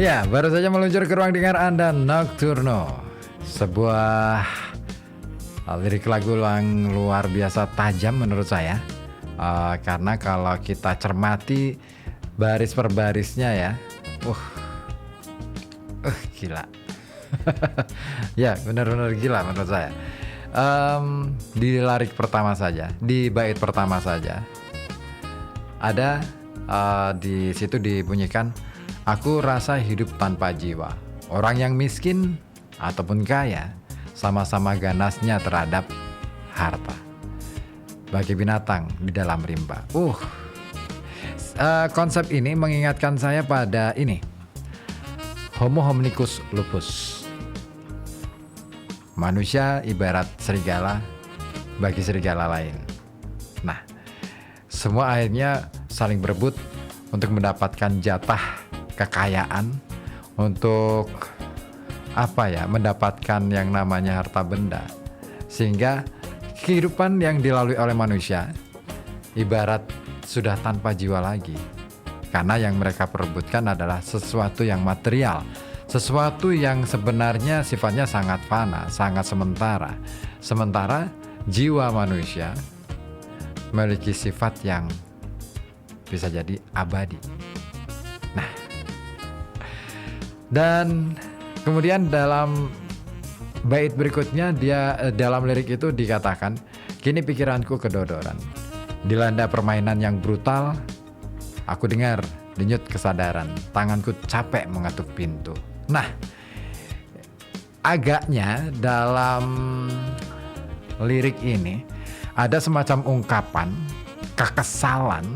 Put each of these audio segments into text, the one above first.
Ya, baru saja meluncur ke ruang dengar Anda Nocturno. Sebuah lirik lagu yang luar biasa tajam menurut saya. Karena kalau kita cermati baris per barisnya ya, gila. Ya, benar-benar gila menurut saya. Di lirik pertama saja, di bait pertama saja, ada di situ dibunyikan, aku rasa hidup tanpa jiwa. Orang yang miskin ataupun kaya sama-sama ganasnya terhadap harta. Bagi binatang di dalam rimba. Konsep ini mengingatkan saya pada ini. Homo hominicus lupus. Manusia ibarat serigala bagi serigala lain. Nah, semua akhirnya saling berebut untuk mendapatkan jatah kekayaan, untuk mendapatkan yang namanya harta benda. Sehingga kehidupan yang dilalui oleh manusia ibarat sudah tanpa jiwa lagi. Karena yang mereka perebutkan adalah sesuatu yang material, sesuatu yang sebenarnya sifatnya sangat fana, sangat sementara. Sementara jiwa manusia memiliki sifat yang bisa jadi abadi. Nah, dan kemudian dalam bait berikutnya dalam lirik itu dikatakan, kini pikiranku kedodoran, dilanda permainan yang brutal, aku dengar denyut kesadaran, tanganku capek mengetuk pintu. Nah, agaknya dalam lirik ini ada semacam ungkapan kekesalan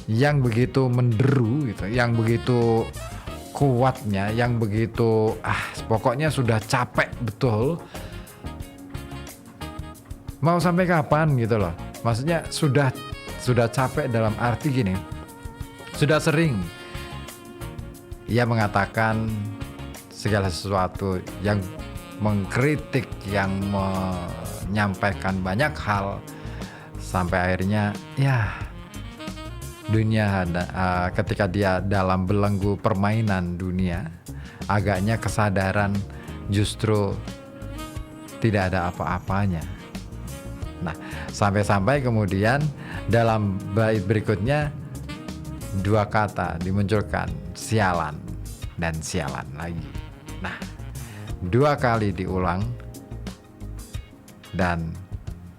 yang begitu menderu gitu, yang begitu kuatnya, yang begitu pokoknya sudah capek betul. Mau sampai kapan gitu loh. Maksudnya sudah capek dalam arti gini. Sudah sering ia mengatakan segala sesuatu, yang mengkritik, yang menyampaikan banyak hal, sampai akhirnya dunia ketika dia dalam belenggu permainan dunia, agaknya kesadaran justru tidak ada apa-apanya. Nah, sampai-sampai kemudian dalam bait berikutnya dua kata dimunculkan, sialan dan sialan lagi. Nah, dua kali diulang, dan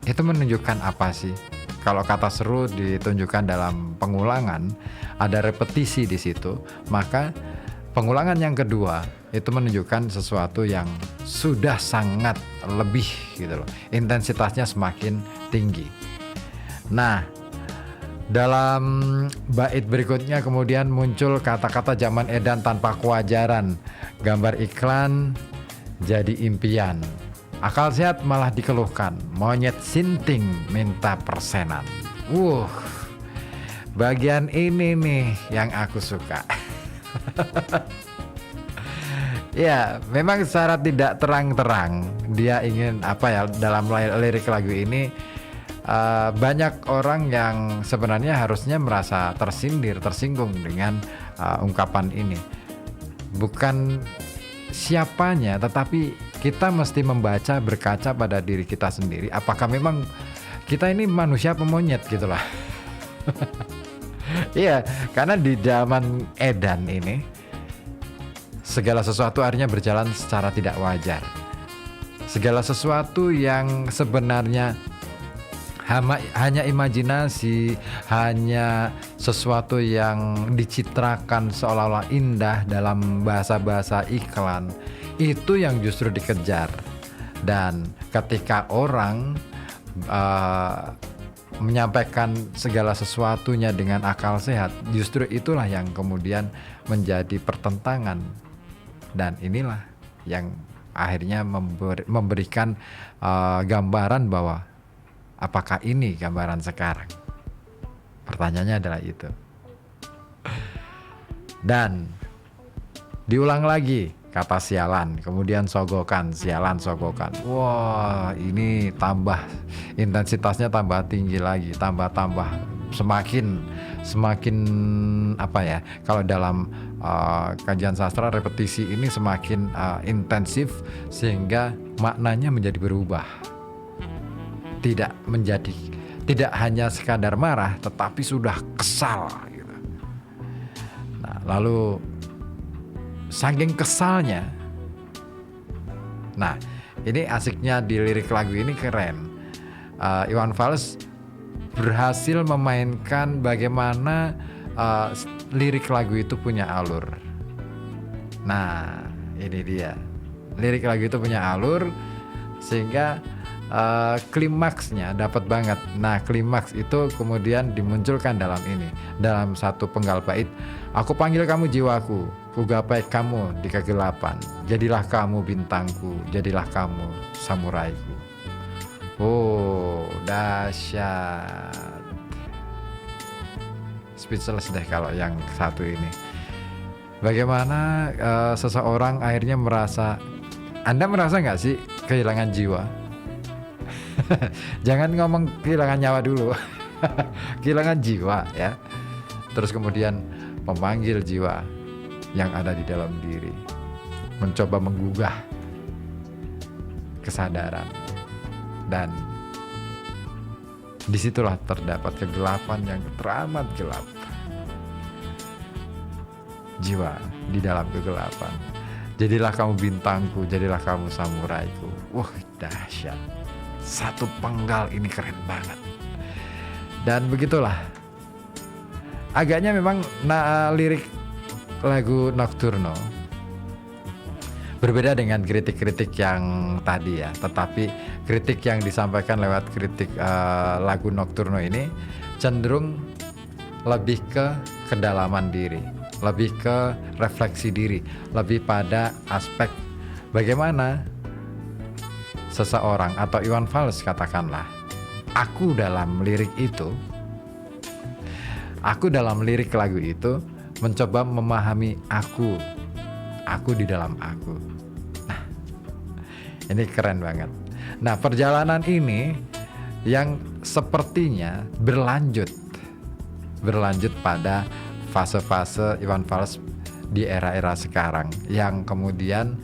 itu menunjukkan apa sih? Kalau kata seru ditunjukkan dalam pengulangan, ada repetisi di situ, maka pengulangan yang kedua itu menunjukkan sesuatu yang sudah sangat lebih gitu loh. Intensitasnya semakin tinggi. Nah, dalam bait berikutnya kemudian muncul kata-kata zaman edan tanpa kewajaran, gambar iklan jadi impian. Akal sehat malah dikeluhkan, monyet sinting minta persenan. Bagian ini nih yang aku suka. Ya, memang secara tidak terang-terang dia ingin dalam lirik lagu ini, banyak orang yang sebenarnya harusnya merasa tersindir, tersinggung dengan ungkapan ini. Bukan siapanya, tetapi kita mesti membaca, berkaca pada diri kita sendiri. Apakah memang kita ini manusia pemonyet gitu lah. Iya, karena di zaman edan ini segala sesuatu akhirnya berjalan secara tidak wajar. Segala sesuatu yang sebenarnya hanya imajinasi, hanya sesuatu yang dicitrakan seolah-olah indah dalam bahasa-bahasa iklan, itu yang justru dikejar. Dan ketika orang menyampaikan segala sesuatunya dengan akal sehat, justru itulah yang kemudian menjadi pertentangan. Dan inilah yang akhirnya memberikan gambaran bahwa apakah ini gambaran sekarang? Pertanyaannya adalah itu. Dan diulang lagi kata sialan, kemudian sogokan, sialan, sogokan. Wah, ini tambah intensitasnya tambah tinggi lagi, tambah semakin semakin apa ya, kalau dalam kajian sastra repetisi ini semakin intensif sehingga maknanya menjadi berubah, tidak hanya sekadar marah tetapi sudah kesal gitu. Nah, lalu saking kesalnya, nah ini asiknya di lirik lagu ini keren. Iwan Fals berhasil memainkan bagaimana lirik lagu itu punya alur. Nah, ini dia. Lirik lagu itu punya alur sehingga klimaksnya dapat banget. Nah, klimaks itu kemudian dimunculkan dalam ini, dalam satu penggal bait. Aku panggil kamu jiwaku, ku gapai kamu di kegelapan. Jadilah kamu bintangku, jadilah kamu samuraiku. Oh, dahsyat. Speechless deh kalau yang satu ini. Bagaimana seseorang akhirnya merasa, Anda merasa nggak sih kehilangan jiwa? Jangan ngomong kehilangan nyawa dulu. Kehilangan jiwa ya. Terus kemudian memanggil jiwa yang ada di dalam diri, mencoba menggugah kesadaran, dan disitulah terdapat kegelapan yang teramat gelap. Jiwa di dalam kegelapan. Jadilah kamu bintangku, jadilah kamu samuraiku. Wah, dahsyat. Satu penggal ini keren banget. Dan begitulah. Agaknya memang lirik lagu Nocturno berbeda dengan kritik-kritik yang tadi ya. Tetapi kritik yang disampaikan lewat kritik lagu Nocturno ini cenderung lebih ke kedalaman diri, lebih ke refleksi diri, lebih pada aspek bagaimana seseorang atau Iwan Fals katakanlah, aku dalam lirik lagu itu mencoba memahami aku di dalam aku. Nah, ini keren banget. Nah, perjalanan ini yang sepertinya berlanjut pada fase-fase Iwan Fals di era-era sekarang, yang kemudian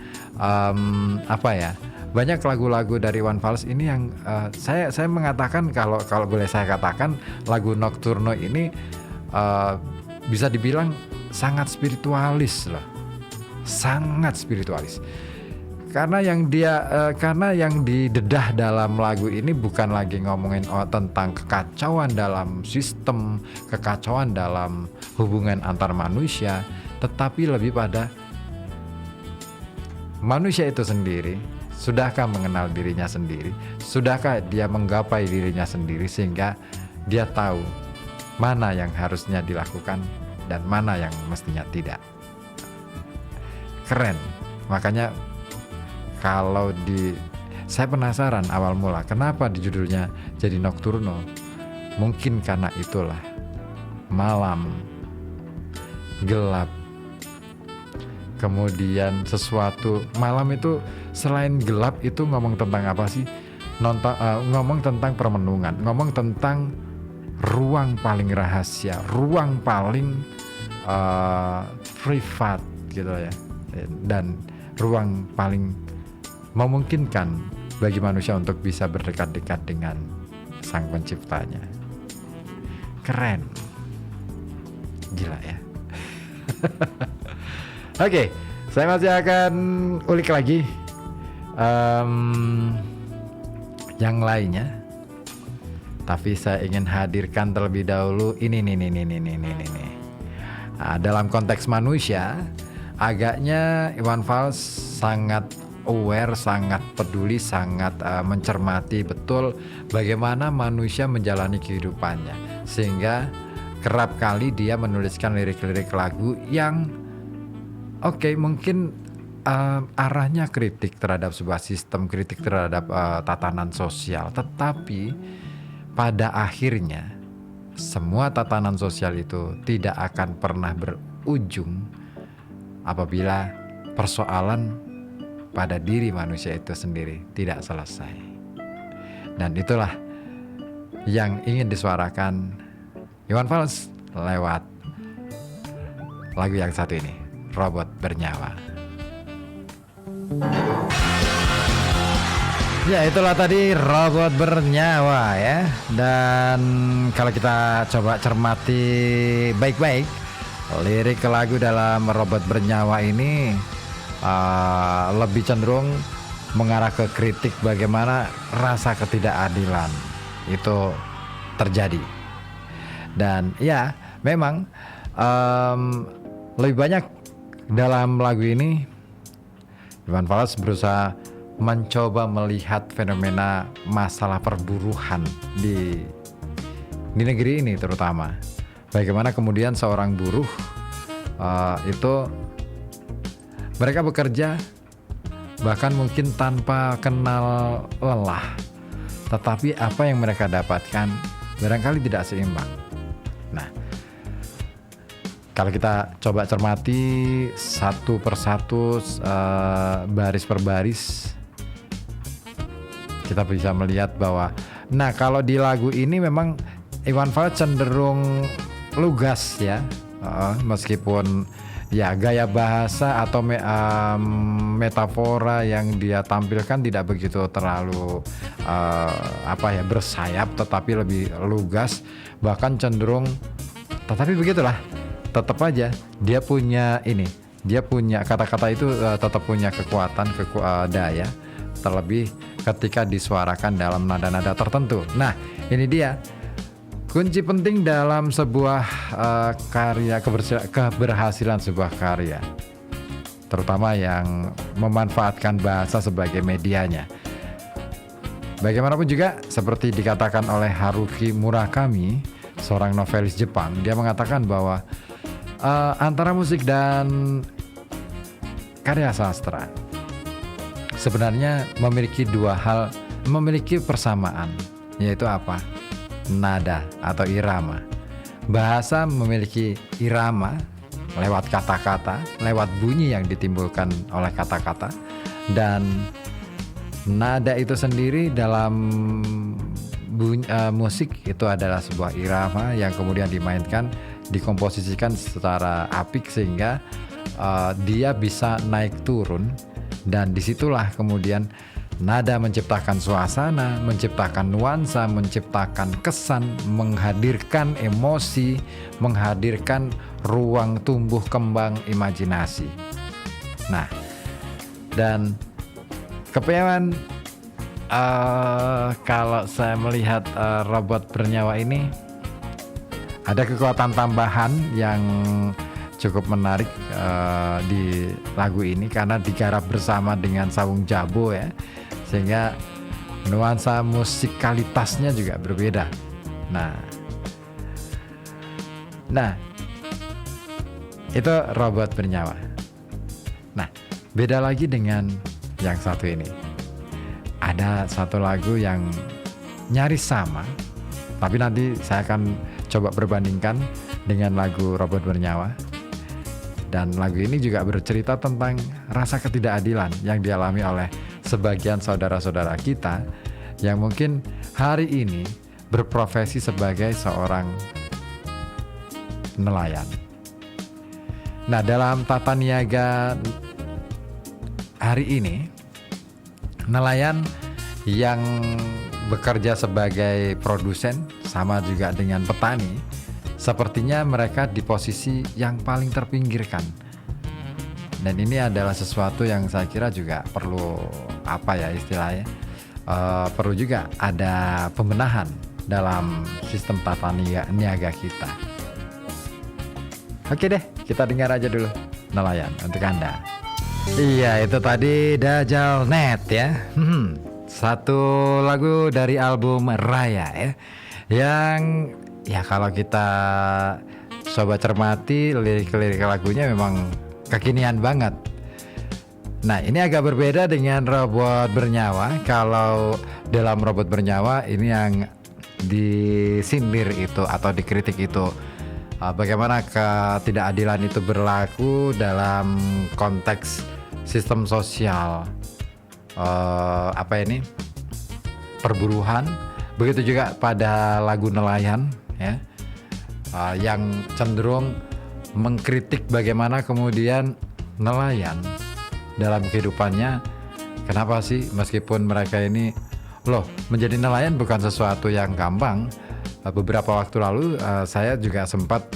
banyak lagu-lagu dari Iwan Fals ini yang saya mengatakan, kalau boleh saya katakan, lagu Nocturno ini bisa dibilang sangat spiritualis lah, sangat spiritualis. Karena yang didedah dalam lagu ini bukan lagi ngomongin tentang kekacauan dalam sistem, kekacauan dalam hubungan antar manusia, tetapi lebih pada manusia itu sendiri. Sudahkah mengenal dirinya sendiri? Sudahkah dia menggapai dirinya sendiri sehingga dia tahu mana yang harusnya dilakukan dan mana yang mestinya tidak? Keren. Makanya saya penasaran awal mula kenapa di judulnya jadi Nocturno. Mungkin karena itulah, malam, gelap. Kemudian sesuatu malam itu selain gelap itu ngomong tentang apa sih? Ngomong tentang permenungan, ngomong tentang ruang paling rahasia, ruang paling privat gitu ya, dan ruang paling memungkinkan bagi manusia untuk bisa berdekat-dekat dengan sang penciptanya. Keren, gila ya. Oke, saya masih akan ulik lagi yang lainnya, tapi saya ingin hadirkan terlebih dahulu ini. Dalam konteks manusia, agaknya Iwan Fals sangat aware, sangat peduli, sangat mencermati betul bagaimana manusia menjalani kehidupannya, sehingga kerap kali dia menuliskan lirik-lirik lagu yang mungkin arahnya kritik terhadap sebuah sistem, kritik terhadap tatanan sosial, tetapi pada akhirnya semua tatanan sosial itu tidak akan pernah berujung apabila persoalan pada diri manusia itu sendiri tidak selesai. Dan itulah yang ingin disuarakan Iwan Fals lewat lagu yang satu ini, Robot Bernyawa. Ya, itulah tadi Robot Bernyawa ya. Dan kalau kita coba cermati baik-baik, lirik lagu dalam Robot Bernyawa ini lebih cenderung mengarah ke kritik bagaimana rasa ketidakadilan itu terjadi. Dan ya, memang lebih banyak dalam lagu ini Iwan Fals berusaha mencoba melihat fenomena masalah perburuhan di negeri ini terutama. Bagaimana kemudian seorang buruh itu mereka bekerja bahkan mungkin tanpa kenal lelah, tetapi apa yang mereka dapatkan barangkali tidak seimbang. Nah, kalau kita coba cermati satu persatu, baris per baris, kita bisa melihat bahwa, nah kalau di lagu ini memang Iwan Fals cenderung lugas ya, meskipun ya gaya bahasa atau metafora yang dia tampilkan tidak begitu terlalu bersayap, tetapi lebih lugas, bahkan cenderung, tetapi begitulah, tetap aja dia punya kata-kata itu tetap punya kekuatan, daya, terlebih ketika disuarakan dalam nada-nada tertentu. Nah, ini dia kunci penting dalam sebuah karya, keberhasilan sebuah karya, terutama yang memanfaatkan bahasa sebagai medianya. Bagaimanapun juga, seperti dikatakan oleh Haruki Murakami, seorang novelis Jepang, dia mengatakan bahwa antara musik dan karya sastra sebenarnya memiliki persamaan, yaitu apa? Nada atau irama. Bahasa memiliki irama lewat kata-kata, lewat bunyi yang ditimbulkan oleh kata-kata, dan nada itu sendiri dalam musik itu adalah sebuah irama yang kemudian dimainkan, dikomposisikan secara apik sehingga dia bisa naik turun, dan disitulah kemudian nada menciptakan suasana, menciptakan nuansa, menciptakan kesan, menghadirkan emosi, menghadirkan ruang tumbuh kembang imajinasi. Nah, dan kepewan kalau saya melihat Robot Bernyawa ini ada kekuatan tambahan yang cukup menarik di lagu ini karena digarap bersama dengan Sawung Jabo ya, sehingga nuansa musikalitasnya juga berbeda. Nah itu Robot Bernyawa. Nah, beda lagi dengan yang satu ini. Ada satu lagu yang nyaris sama, tapi nanti saya akan coba perbandingkan dengan lagu Robot Bernyawa. Dan lagu ini juga bercerita tentang rasa ketidakadilan yang dialami oleh sebagian saudara-saudara kita yang mungkin hari ini berprofesi sebagai seorang nelayan. Nah, dalam tata niaga hari ini, nelayan yang bekerja sebagai produsen sama juga dengan petani, sepertinya mereka di posisi yang paling terpinggirkan. Dan ini adalah sesuatu yang saya kira juga perlu perlu juga ada pembenahan dalam sistem tata niaga kita. Oke deh, kita dengar aja dulu Nelayan untuk Anda. Iya, itu tadi Dajjal Net ya. Satu lagu dari album Raya ya, yang ya kalau kita coba cermati lirik lagunya memang kekinian banget. Nah, ini agak berbeda dengan Robot Bernyawa. Kalau dalam Robot Bernyawa ini yang disindir itu atau dikritik itu bagaimana ketidakadilan itu berlaku dalam konteks sistem sosial, perburuhan. Begitu juga pada lagu Nelayan ya. yang cenderung mengkritik bagaimana kemudian nelayan dalam kehidupannya. Kenapa sih meskipun mereka ini menjadi nelayan bukan sesuatu yang gampang. Beberapa waktu lalu saya juga sempat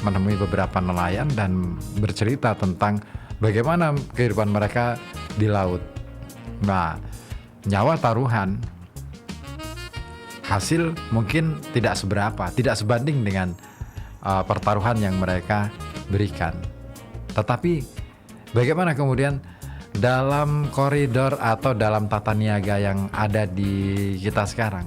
menemui beberapa nelayan dan bercerita tentang bagaimana kehidupan mereka di laut. Nah, nyawa taruhan, hasil mungkin tidak seberapa, tidak sebanding dengan pertaruhan yang mereka berikan. Tetapi bagaimana kemudian dalam koridor atau dalam tata niaga yang ada di kita sekarang,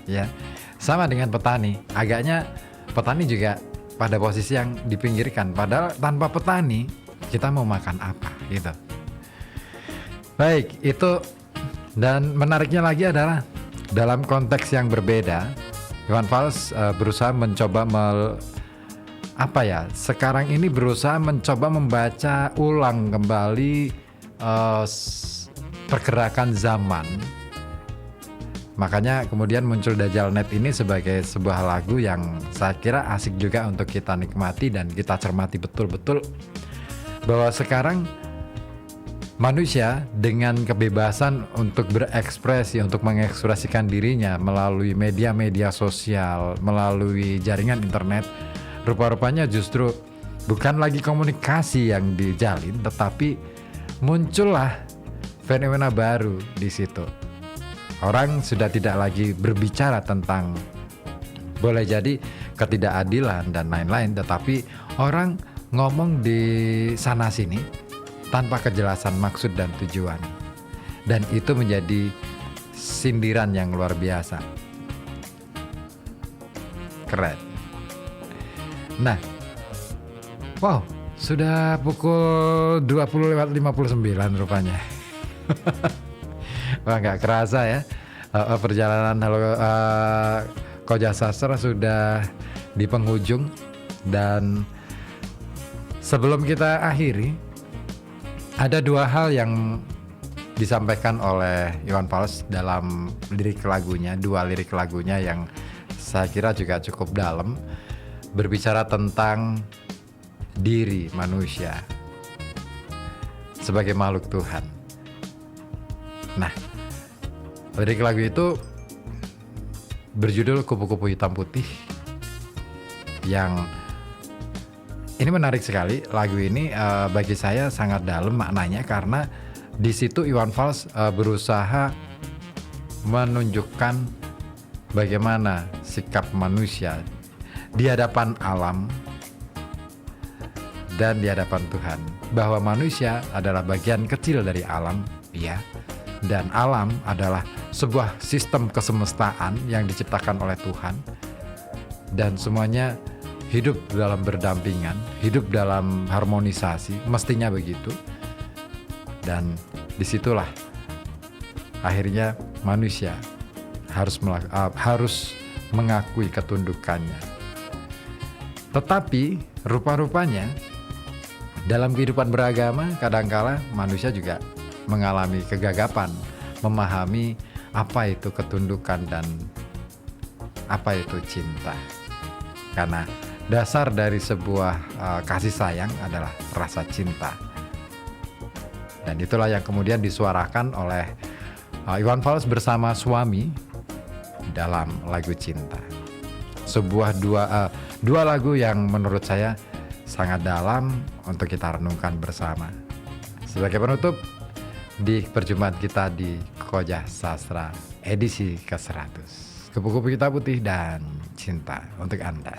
ya sama dengan petani. Agaknya petani juga pada posisi yang dipinggirkan. Padahal tanpa petani kita mau makan apa gitu. Baik, itu. Dan menariknya lagi adalah dalam konteks yang berbeda, Iwan Fals berusaha mencoba sekarang ini berusaha mencoba membaca ulang kembali pergerakan zaman. Makanya kemudian muncul Dajjal Net ini sebagai sebuah lagu yang saya kira asik juga untuk kita nikmati dan kita cermati betul-betul bahwa sekarang manusia dengan kebebasan untuk berekspresi, untuk mengekspresikan dirinya melalui media-media sosial, melalui jaringan internet, rupa-rupanya justru bukan lagi komunikasi yang dijalin, tetapi muncullah fenomena baru di situ. Orang sudah tidak lagi berbicara tentang boleh jadi ketidakadilan dan lain-lain, tetapi orang ngomong di sana sini tanpa kejelasan maksud dan tujuan. Dan itu menjadi sindiran yang luar biasa. Keren. Nah, wow, sudah pukul 20:59 rupanya. Wah, nggak kerasa ya. Perjalanan Koja Sastra sudah di penghujung. Dan sebelum kita akhiri, ada dua hal yang disampaikan oleh Iwan Fals dalam lirik lagunya, dua lirik lagunya yang saya kira juga cukup dalam, berbicara tentang diri manusia sebagai makhluk Tuhan. Nah, lirik lagu itu berjudul Kupu-Kupu Hitam Putih, yang ini menarik sekali. Lagu ini bagi saya sangat dalam maknanya, karena di situ Iwan Fals berusaha menunjukkan bagaimana sikap manusia di hadapan alam dan di hadapan Tuhan, bahwa manusia adalah bagian kecil dari alam, ya, dan alam adalah sebuah sistem kesemestaan yang diciptakan oleh Tuhan, dan semuanya hidup dalam berdampingan, hidup dalam harmonisasi, mestinya begitu. Dan disitulah akhirnya manusia harus mengakui ketundukannya. Tetapi rupa-rupanya dalam kehidupan beragama kadangkala manusia juga mengalami kegagapan memahami apa itu ketundukan dan apa itu cinta. Karena dasar dari sebuah kasih sayang adalah rasa cinta. Dan itulah yang kemudian disuarakan oleh Iwan Fals bersama suami dalam lagu Cinta. Sebuah dua lagu yang menurut saya sangat dalam untuk kita renungkan bersama. Sebagai penutup di perjumpaan kita di Koja Sastra edisi ke-100. Kupu-Kupu Hitam Putih dan Cinta untuk Anda.